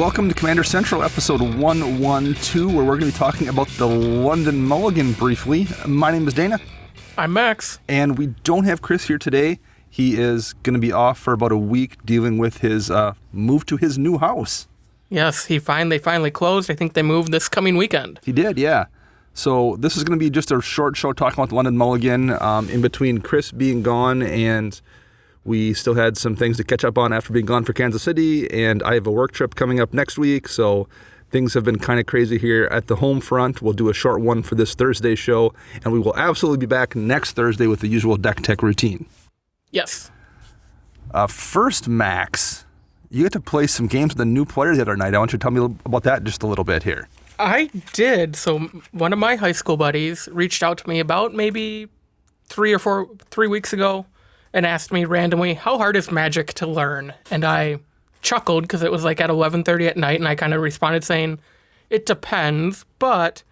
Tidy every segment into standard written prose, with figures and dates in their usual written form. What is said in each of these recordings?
welcome to Commander Central, episode 112, where we're going to be talking about the London Mulligan briefly. My name is Dana. I'm Max. And we don't have Chris here today. He is going to be off for about a week dealing with his move to his new house. Yes, they finally closed. I think they moved this coming weekend. He did, yeah. So this is going to be just a short show talking about the London Mulligan in between Chris being gone, and we still had some things to catch up on after being gone for Kansas City, and I have a work trip coming up next week, so things have been kind of crazy here at the home front. We'll do a short one for this Thursday show, and we will absolutely be back next Thursday with the usual deck tech routine. Yes. First, Max, you get to play some games with a new player the other night. I want you to tell me about that just a little bit here. I did. So one of my high school buddies reached out to me about maybe 3 weeks ago and asked me randomly, how hard is Magic to learn? And I chuckled because it was like at 11:30 at night, and I kind of responded saying, it depends, but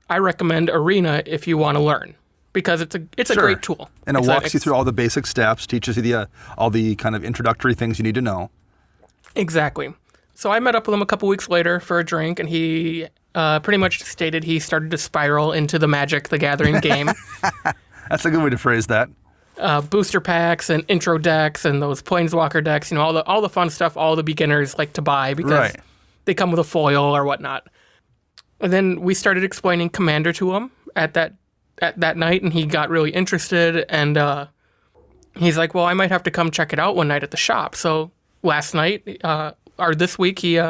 I recommend Arena if you want to learn because it's a great tool. And it walks you through all the basic steps, teaches you all the kind of introductory things you need to know. Exactly. So I met up with him a couple weeks later for a drink, and he pretty much stated he started to spiral into the Magic the Gathering game. That's a good way to phrase that. Booster packs and intro decks and those Planeswalker decks, all the fun stuff all the beginners like to buy because they come with a foil or whatnot. And then we started explaining Commander to him at that night, and he got really interested, and he's like, well, I might have to come check it out one night at the shop. So last night, or this week, he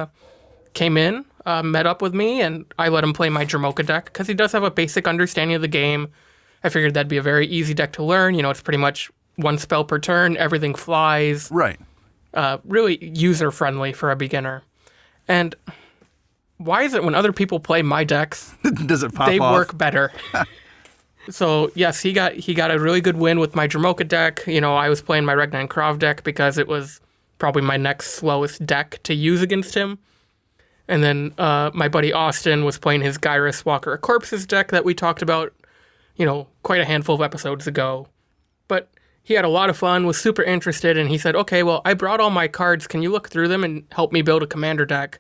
came in, met up with me, and I let him play my Jamocha deck because he does have a basic understanding of the game. I figured that'd be a very easy deck to learn. It's pretty much one spell per turn. Everything flies. Right. Really user-friendly for a beginner. And why is it when other people play my decks, does it pop they off? work better? So, yes, he got a really good win with my Jamocha deck. I was playing my Regnan Krav deck because it was probably my next slowest deck to use against him. And then my buddy Austin was playing his Gyrus Walker of Corpses deck that we talked about quite a handful of episodes ago. But he had a lot of fun, was super interested, and he said, okay, well, I brought all my cards. Can you look through them and help me build a commander deck?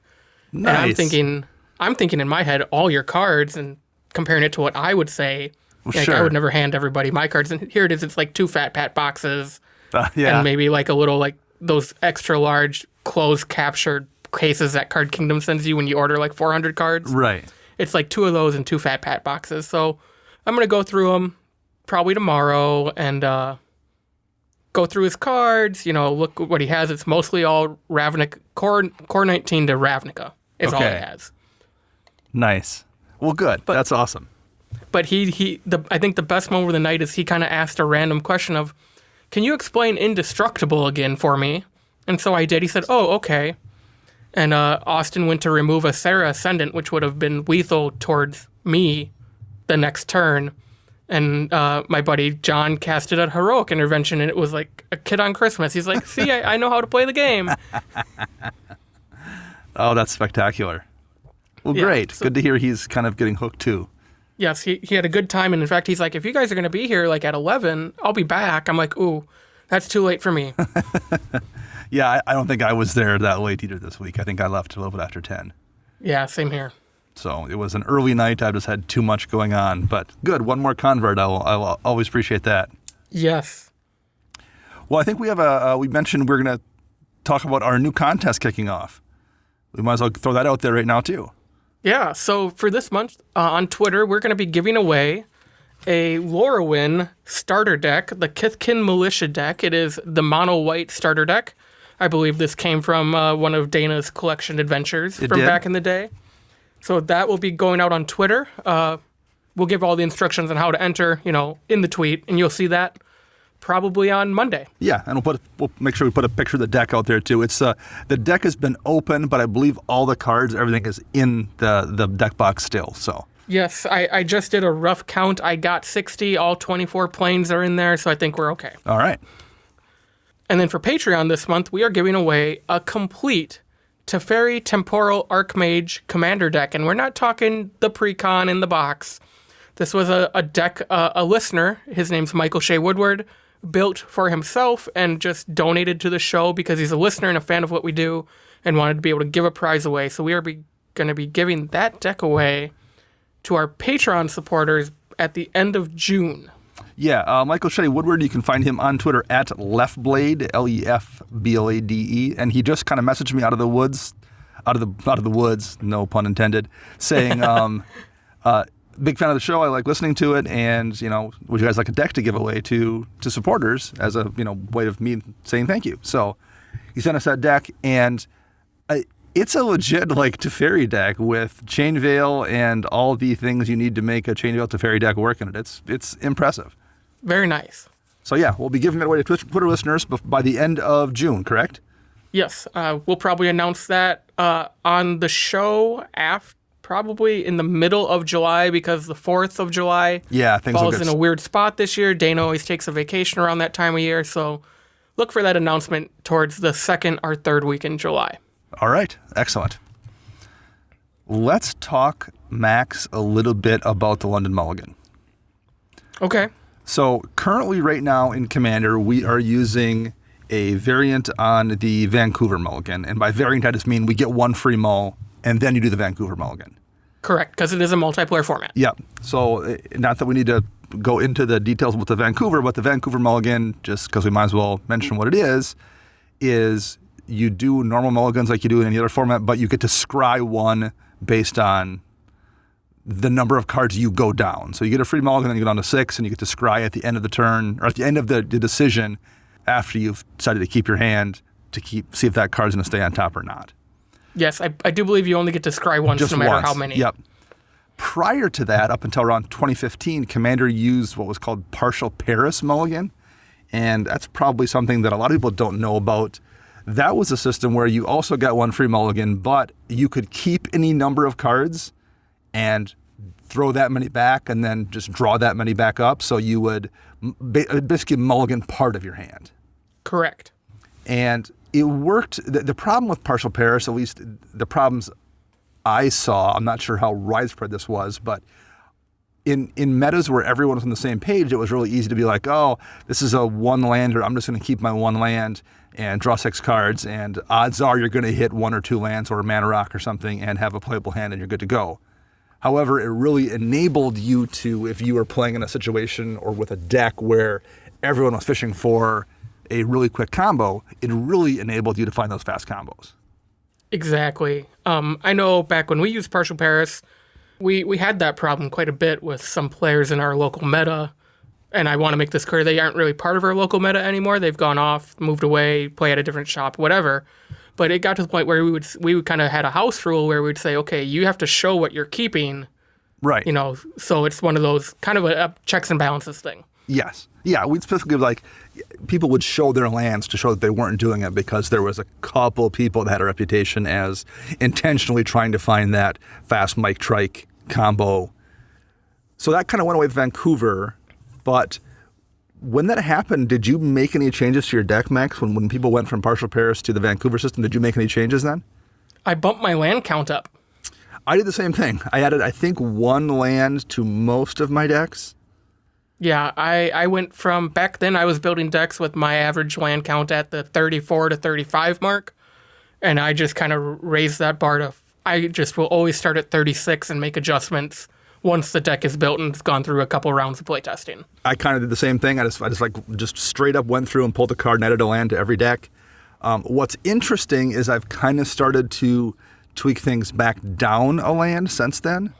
Nice. And I'm thinking in my head, all your cards, and comparing it to what I would say. Well, like, sure. I would never hand everybody my cards. And here it is. It's like 2 Fat Pat boxes. Yeah. And maybe like a little, like those extra large closed captured cases that Card Kingdom sends you when you order like 400 cards. Right. It's like 2 of those and 2 Fat Pat boxes. So I'm going to go through them probably tomorrow and go through his cards, look what he has. It's mostly all Ravnica, Core 19 to Ravnica is all he has. Nice. Well, good. That's awesome. But I think the best moment of the night is he kind of asked a random question of, can you explain Indestructible again for me? And so I did. He said, oh, okay. And Austin went to remove a Sarah Ascendant, which would have been lethal towards me the next turn, and my buddy John casted a Heroic Intervention, and it was like a kid on Christmas. He's like, see, I know how to play the game. Oh, that's spectacular. Well, yeah, great. So, good to hear he's kind of getting hooked too. Yes, he had a good time, and in fact, he's like, if you guys are going to be here like at 11, I'll be back. I'm like, ooh, that's too late for me. Yeah, I don't think I was there that late either this week. I think I left a little bit after 10. Yeah, same here. So it was an early night. I just had too much going on. But good, one more convert. I'll always appreciate that. Yes. Well, I think we have we mentioned we're going to talk about our new contest kicking off. We might as well throw that out there right now, too. Yeah, so for this month on Twitter, we're going to be giving away a Lorwyn starter deck, the Kithkin Militia deck. It is the mono-white starter deck. I believe this came from one of Dana's collection adventures back in the day. So that will be going out on Twitter. We'll give all the instructions on how to enter, in the tweet, and you'll see that probably on Monday. Yeah, and we'll make sure we put a picture of the deck out there too. It's the deck has been open, but I believe all the cards, everything is in the deck box still. So yes, I just did a rough count. I got 60. All 24 planes are in there, so I think we're okay. All right. And then for Patreon this month, we are giving away a complete Teferi Temporal Archmage Commander deck, and we're not talking the pre-con in the box. This was a deck a listener, his name's Michael Shea Woodward, built for himself and just donated to the show because he's a listener and a fan of what we do. and wanted to be able to give a prize away. So we are going to be giving that deck away to our Patreon supporters at the end of June. Yeah, Michael Shea Woodward, you can find him on Twitter at Leftblade, Lefblade, and he just kind of messaged me out of the woods, no pun intended, saying, big fan of the show, I like listening to it, and, would you guys like a deck to give away to supporters as a, way of me saying thank you. So he sent us that deck, and it's a legit, Teferi deck with Chain Veil and all the things you need to make a Chain Veil Teferi deck work in it. It's impressive. Very nice. So yeah, we'll be giving it away to Twitter listeners by the end of June, correct? Yes. We'll probably announce that on the show probably in the middle of July, because the 4th of July falls in a weird spot this year. Dana always takes a vacation around that time of year, so look for that announcement towards the 2nd or 3rd week in July. All right. Excellent. Let's talk, Max, a little bit about the London Mulligan. Okay. So currently right now in Commander, we are using a variant on the Vancouver Mulligan. And by variant, I just mean we get one free mull, and then you do the Vancouver Mulligan. Correct, because it is a multiplayer format. Yeah. So not that we need to go into the details with the Vancouver, but the Vancouver Mulligan, just because we might as well mention what it is you do normal mulligans like you do in any other format, but you get to scry one based on the number of cards you go down. So you get a free mulligan, then you go down to 6, and you get to scry at the end of the turn, or at the end of the decision after you've decided to keep your hand to see if that card's going to stay on top or not. Yes, I do believe you only get to scry once, just no matter once. How many. Yep. Prior to that, up until around 2015, Commander used what was called partial Paris mulligan, and that's probably something that a lot of people don't know about. That was a system where you also got one free mulligan, but you could keep any number of cards and throw that many back and then just draw that many back up. So you would basically mulligan part of your hand. Correct. And it worked. The problem with partial Paris, at least the problems I saw, I'm not sure how widespread this was, but in metas where everyone was on the same page, it was really easy to be like, oh, this is a one lander. I'm just going to keep my one land and draw 6 cards, and odds are you're going to hit 1 or 2 lands or a mana rock or something and have a playable hand and you're good to go. However, it really enabled you to, if you were playing in a situation or with a deck where everyone was fishing for a really quick combo, it really enabled you to find those fast combos. Exactly. I know back when we used partial Paris, we had that problem quite a bit with some players in our local meta. And I want to make this clear, they aren't really part of our local meta anymore. They've gone off, moved away, play at a different shop, whatever. But it got to the point where we would kind of had a house rule where we'd say, okay, you have to show what you're keeping. Right. So it's one of those kind of a checks and balances thing. Yes. Yeah, we'd specifically people would show their lands to show that they weren't doing it because there was a couple people that had a reputation as intentionally trying to find that fast Mike Trike combo. So that kind of went away with Vancouver. But when that happened, did you make any changes to your deck, Max? When people went from partial Paris to the Vancouver system, did you make any changes then? I bumped my land count up. I did the same thing. I added, I think, 1 land to most of my decks. Yeah, I went from, back then I was building decks with my average land count at the 34 to 35 mark, and I just kind of raised that bar to, I just will always start at 36 and make adjustments once the deck is built and it's gone through a couple rounds of playtesting. I kind of did the same thing. I just straight up went through and pulled a card and added a land to every deck. What's interesting is I've kind of started to tweak things back down a land since then.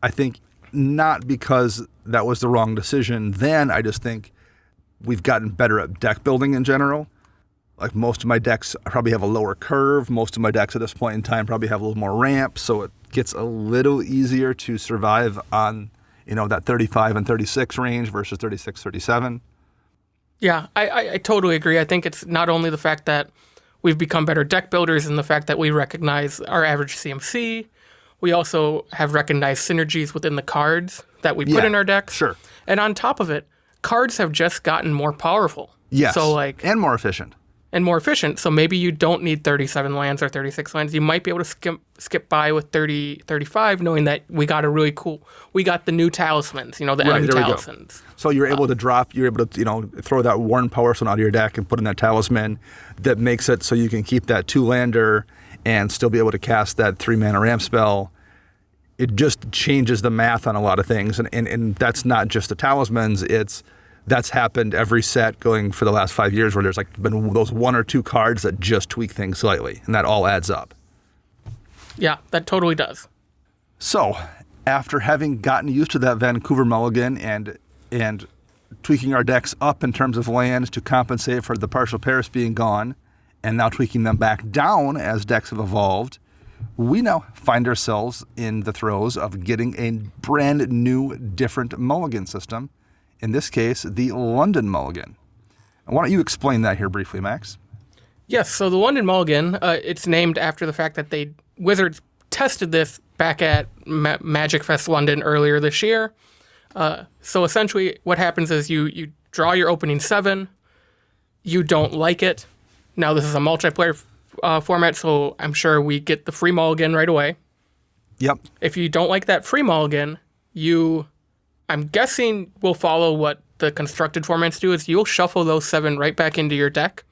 I think not because that was the wrong decision then. I just think we've gotten better at deck building in general. Like most of my decks probably have a lower curve. Most of my decks at this point in time probably have a little more ramp, so it gets a little easier to survive on, that 35 and 36 range versus 36, 37. Yeah, I totally agree. I think it's not only the fact that we've become better deck builders and the fact that we recognize our average CMC, we also have recognized synergies within the cards that we put in our decks. Sure. And on top of it, cards have just gotten more powerful. Yes, so and more efficient. So maybe you don't need 37 lands or 36 lands. You might be able to skip by with 30, 35, knowing that we got the new talismans, the enemy talismans. So you're able to throw that Worn Power Stone out of your deck and put in that talisman that makes it so you can keep that 2-lander and still be able to cast that 3-mana ramp spell. It just changes the math on a lot of things. And that's not just the talismans. That's happened every set going for the last 5 years where there's like been those 1 or 2 cards that just tweak things slightly, and that all adds up. Yeah, that totally does. So, after having gotten used to that Vancouver Mulligan and tweaking our decks up in terms of lands to compensate for the partial Paris being gone, and now tweaking them back down as decks have evolved, we now find ourselves in the throes of getting a brand new, different mulligan system. In this case, the London Mulligan. Why don't you explain that here briefly, Max? Yes, so the London Mulligan, it's named after the fact that Wizards tested this back at Magic Fest London earlier this year. So essentially what happens is you draw your opening 7, you don't like it. Now this is a multiplayer format, so I'm sure we get the free mulligan right away. Yep. If you don't like that free mulligan, I'm guessing will follow what the constructed formats do, is you'll shuffle those 7 right back into your deck.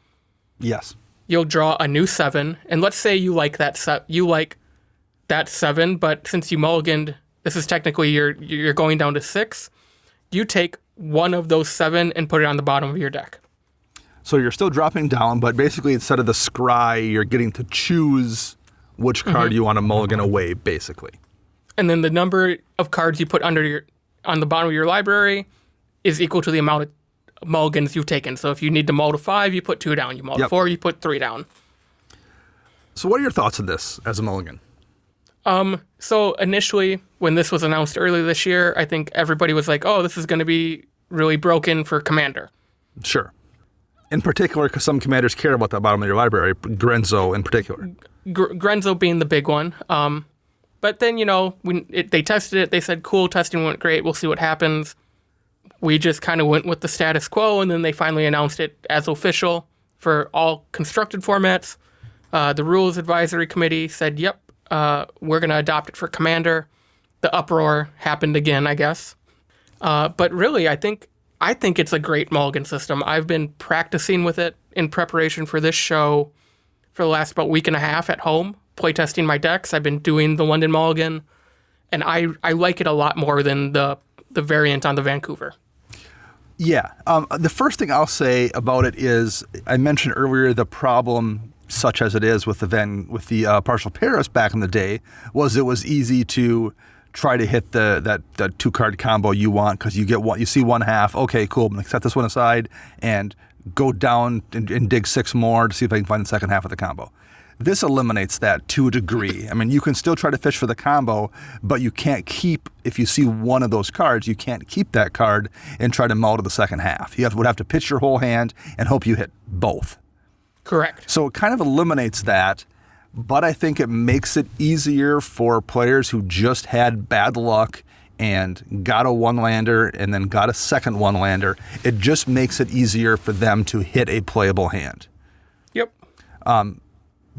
Yes. You'll draw a new 7, and let's say you like that 7, but since you mulliganed, this is technically you're going down to 6. You take one of those 7 and put it on the bottom of your deck. So you're still dropping down, but basically instead of the scry, you're getting to choose which card you want to mulligan away, basically. And then the number of cards you put on the bottom of your library is equal to the amount of mulligans you've taken. So if you need to mull to 5, you put 2 down. You mull to 4, you put 3 down. So what are your thoughts on this as a mulligan? So initially, when this was announced earlier this year, I think everybody was like, oh, this is going to be really broken for Commander. Sure. In particular, because some commanders care about the bottom of your library, Grenzo in particular. Grenzo being the big one. But then, they tested it. They said, cool, testing went great. We'll see what happens. We just kind of went with the status quo, and then they finally announced it as official for all constructed formats. The Rules Advisory Committee said, yep, we're going to adopt it for Commander. The uproar happened again, I guess. But really, I think it's a great mulligan system. I've been practicing with it in preparation for this show for the last about week and a half at home, playtesting my decks. I've been doing the London Mulligan, and I like it a lot more than the variant on the Vancouver. Yeah. The first thing I'll say about it is I mentioned earlier the problem, such as it is with the partial Paris back in the day, was it was easy to try to hit that 2-card combo you want because you see one half. Okay, cool. I'm gonna set this one aside and go down and dig 6 more to see if I can find the second half of the combo. This eliminates that to a degree. I mean, you can still try to fish for the combo, but you can't keep, if you see one of those cards, you can't keep that card and try to mull to the second half. You would have to pitch your whole hand and hope you hit both. Correct. So it kind of eliminates that, but I think it makes it easier for players who just had bad luck and got a 1-lander and then got a second 1-lander. It just makes it easier for them to hit a playable hand. Yep.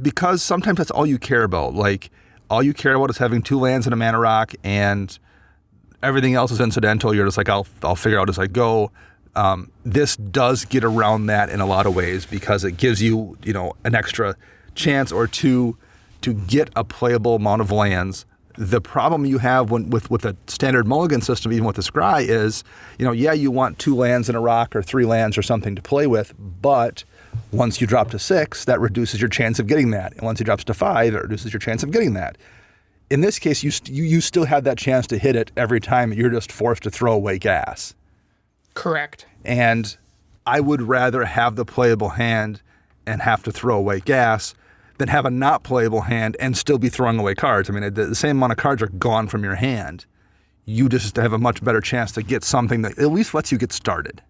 Because sometimes that's all you care about. Like, all you care about is having 2 lands and a mana rock, and everything else is incidental. You're just like, I'll figure out as I go. This does get around that in a lot of ways because it gives you, an extra chance or 2 to get a playable amount of lands. The problem you have with a standard mulligan system, even with the scry, is, you want 2 lands and a rock or 3 lands or something to play with, but once you drop to 6, that reduces your chance of getting that. And once it drops to 5, it reduces your chance of getting that. In this case, you still have that chance to hit it every time. You're just forced to throw away gas. Correct. And I would rather have the playable hand and have to throw away gas than have a not playable hand and still be throwing away cards. I mean, the same amount of cards are gone from your hand. You just have a much better chance to get something that at least lets you get started.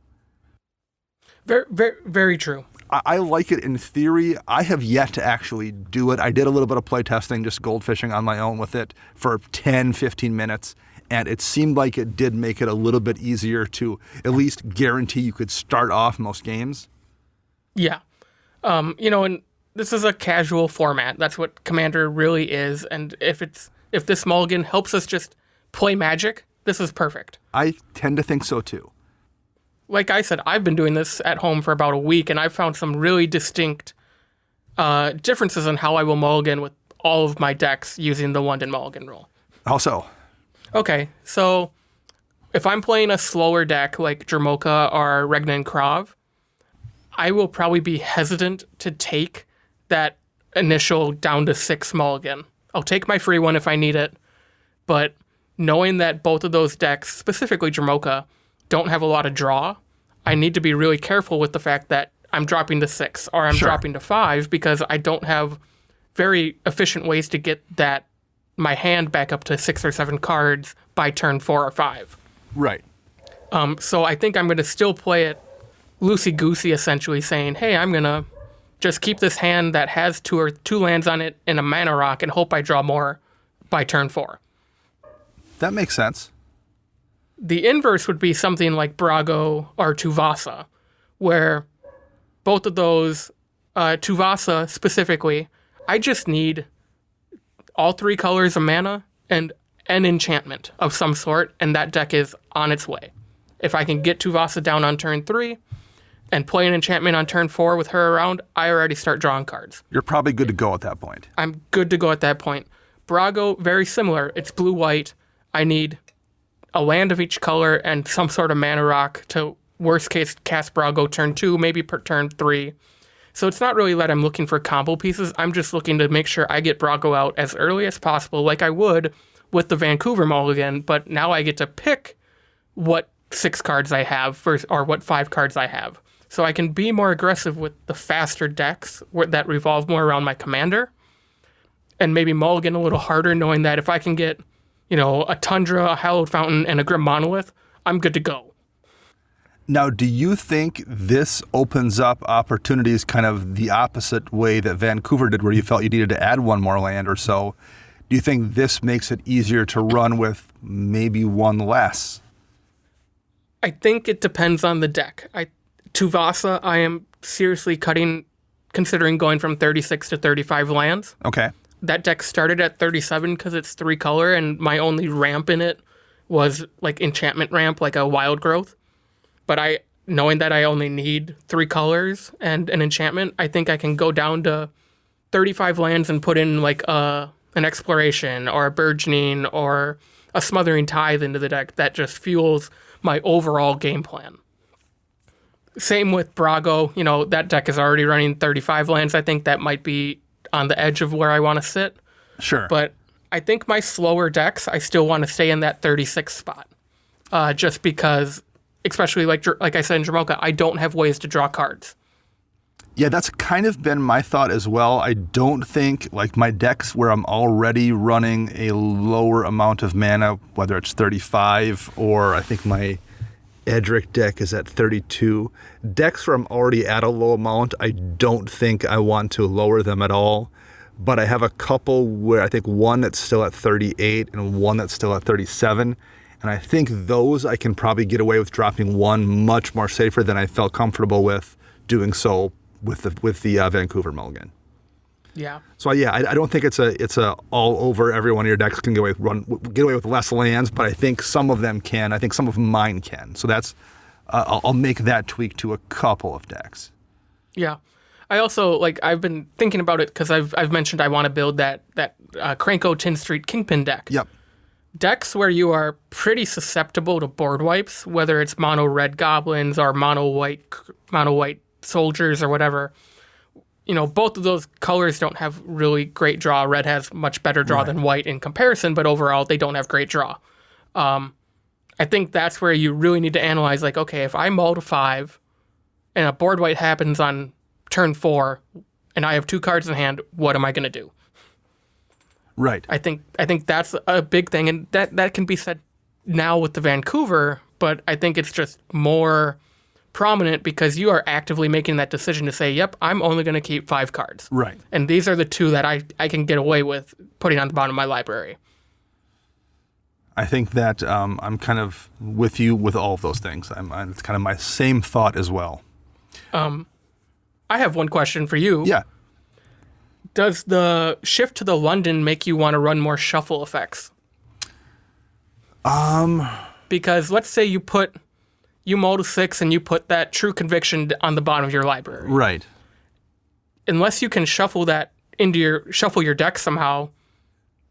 Very, very, very true. I like it in theory. I have yet to actually do it. I did a little bit of play testing, just goldfishing on my own with it for 10, 15 minutes. And it seemed like it did make it a little bit easier to at least guarantee you could start off most games. Yeah. And this is a casual format. That's what Commander really is. And if this mulligan helps us just play Magic, this is perfect. I tend to think so too. Like I said, I've been doing this at home for about a week, and I've found some really distinct differences in how I will mulligan with all of my decks using the London Mulligan rule. How so? Okay, so if I'm playing a slower deck like Jermoka or Regna and Krav, I will probably be hesitant to take that initial down to 6 mulligan. I'll take my free one if I need it, but knowing that both of those decks, specifically Jermoka, don't have a lot of draw, I need to be really careful with the fact that I'm dropping to 6 or I'm dropping to 5 because I don't have very efficient ways to get my hand back up to 6 or 7 cards by turn 4 or 5. Right. So I think I'm going to still play it loosey-goosey, essentially saying, hey, I'm going to just keep this hand that has two lands on it in a mana rock and hope I draw more by turn 4. That makes sense. The inverse would be something like Brago or Tuvasa, where both of those, Tuvasa specifically, I just need all 3 colors of mana and an enchantment of some sort, and that deck is on its way. If I can get Tuvasa down on turn 3 and play an enchantment on turn 4 with her around, I already start drawing cards. You're probably good to go at that point. I'm good to go at that point. Brago, very similar. It's blue-white. I need a land of each color and some sort of mana rock to, worst case, cast Brago turn 2, maybe per turn 3. So it's not really that I'm looking for combo pieces. I'm just looking to make sure I get Brago out as early as possible, like I would with the Vancouver Mulligan, but now I get to pick what 6 cards I have or what 5 cards I have. So I can be more aggressive with the faster decks that revolve more around my commander and maybe mulligan a little harder, knowing that if I can get, a Tundra, a Hallowed Fountain, and a Grim Monolith, I'm good to go. Now, do you think this opens up opportunities kind of the opposite way that Vancouver did, where you felt you needed to add 1 more land or so? Do you think this makes it easier to run with maybe 1 less? I think it depends on the deck. Tuvasa, I am seriously considering going from 36 to 35 lands. Okay. That deck started at 37 because it's 3 color, and my only ramp in it was like enchantment ramp, like a wild growth. But knowing that I only need 3 colors and an enchantment, I think I can go down to 35 lands and put in like an exploration or a burgeoning or a smothering tithe into the deck that just fuels my overall game plan. Same with Brago, that deck is already running 35 lands. I think that might be on the edge of where I want to sit. Sure. But I think my slower decks, I still want to stay in that 36 spot. Just because, especially like I said in Jermoka, I don't have ways to draw cards. Yeah, that's kind of been my thought as well. I don't think, like my decks where I'm already running a lower amount of mana, whether it's 35 or I think my Edric deck is at 32. Decks where I'm already at a low amount, I don't think I want to lower them at all. But I have a couple where I think one that's still at 38 and one that's still at 37. And I think those I can probably get away with dropping 1 much more safer than I felt comfortable with doing so with the Vancouver Mulligan. Yeah. So yeah, I don't think it's a all over. Every one of your decks can get away with less lands, but I think some of them can. I think some of mine can. So that's I'll make that tweak to a couple of decks. Yeah. I also I've been thinking about it because I've mentioned I want to build that Cranko Tin Street Kingpin deck. Yep. Decks where you are pretty susceptible to board wipes, whether it's mono red goblins or mono white soldiers or whatever. Both of those colors don't have really great draw. Red has much better draw than white in comparison, but overall they don't have great draw. I think that's where you really need to analyze, okay, if I mull to 5 and a board wipe happens on turn 4 and I have 2 cards in hand, what am I going to do? Right. I think that's a big thing, and that can be said now with the Vancouver, but I think it's just more prominent because you are actively making that decision to say, yep, I'm only going to keep 5 cards. Right. And these are the 2 that I can get away with putting on the bottom of my library. I think that I'm kind of with you with all of those things. It's kind of my same thought as well. I have one question for you. Yeah. Does the shift to the London make you want to run more shuffle effects? Because let's say you mull to 6 and you put that True Conviction on the bottom of your library. Right. unless you can shuffle that shuffle your deck somehow,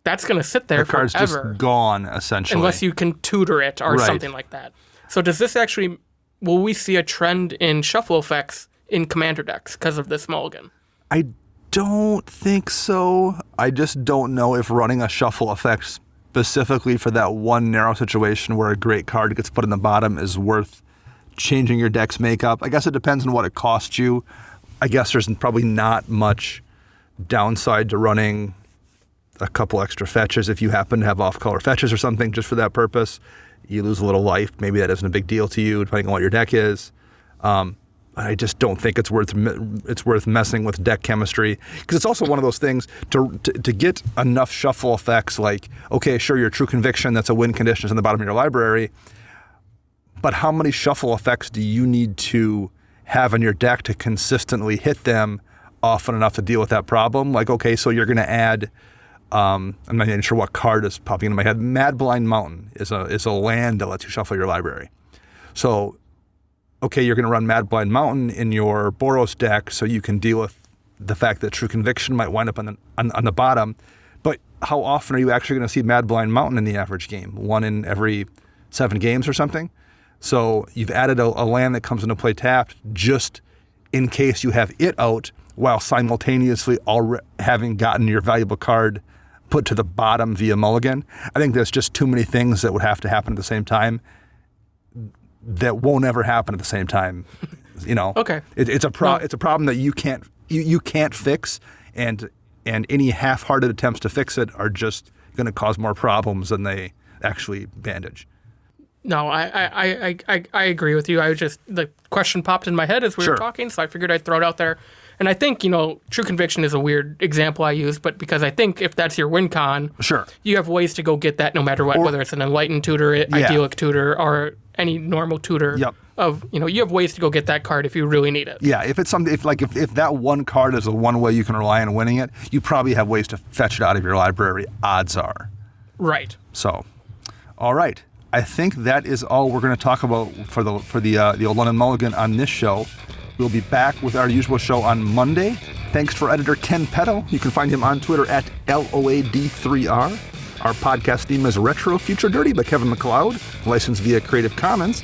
that's going to sit there the card's forever. just gone, essentially. Unless you can tutor it or Right. something like that. So does this actually, will we see a trend in shuffle effects in commander decks because of this mulligan? I don't think so. I just don't know if running a shuffle effect specifically for that one narrow situation where a great card gets put in the bottom is worth changing your deck's makeup. I guess it depends on what it costs you. I guess there's probably not much downside to running a couple extra fetches if you happen to have off-color fetches or something just for that purpose. You lose a little life. Maybe that isn't a big deal to you, depending on what your deck is. I just don't think it's worth messing with deck chemistry, because it's also one of those things to get enough shuffle effects. Like, okay, sure, your True Conviction, that's a win condition, is in the bottom of your library, but how many shuffle effects do you need to have in your deck to consistently hit them often enough to deal with that problem? Like, okay, so you're going to add, I'm not even sure what card is popping into my head. Mad Blind Mountain is a land that lets you shuffle your library. So, okay, you're going to run Mad Blind Mountain in your Boros deck so you can deal with the fact that True Conviction might wind up on the bottom. But how often are you actually going to see Mad Blind Mountain in the average game? 1 in every 7 games or something? So you've added a land that comes into play tapped just in case you have it out, while simultaneously having gotten your valuable card put to the bottom via mulligan. I think there's just too many things that would have to happen at the same time that won't ever happen at the same time. You know, Okay. It's a problem that you can't fix, and any half-hearted attempts to fix it are just going to cause more problems than they actually bandage. No, I agree with you. The question popped in my head as we were talking, so I figured I'd throw it out there. And I think, True Conviction is a weird example I use, but because I think if that's your win con, you have ways to go get that no matter what, whether it's an Enlightened tutor, Idyllic tutor, or any normal tutor. Yep. You have ways to go get that card if you really need it. Yeah, if it's something, if that one card is the one way you can rely on winning it, you probably have ways to fetch it out of your library, odds are. Right. So, all right. I think that is all we're going to talk about for the old London Mulligan on this show. We'll be back with our usual show on Monday. Thanks for editor Ken Petto. You can find him on Twitter at LOAD3R. Our podcast theme is Retro Future Dirty by Kevin MacLeod, licensed via Creative Commons.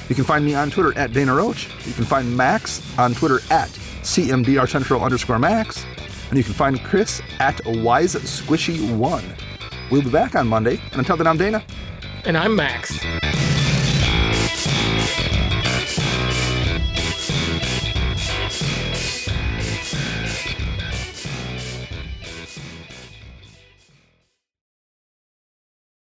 You can find me on Twitter at Dana Roach. You can find Max on Twitter at CMDRCentral_Max. And you can find Chris at WiseSquishy1. We'll be back on Monday. And until then, I'm Dana. And I'm Max.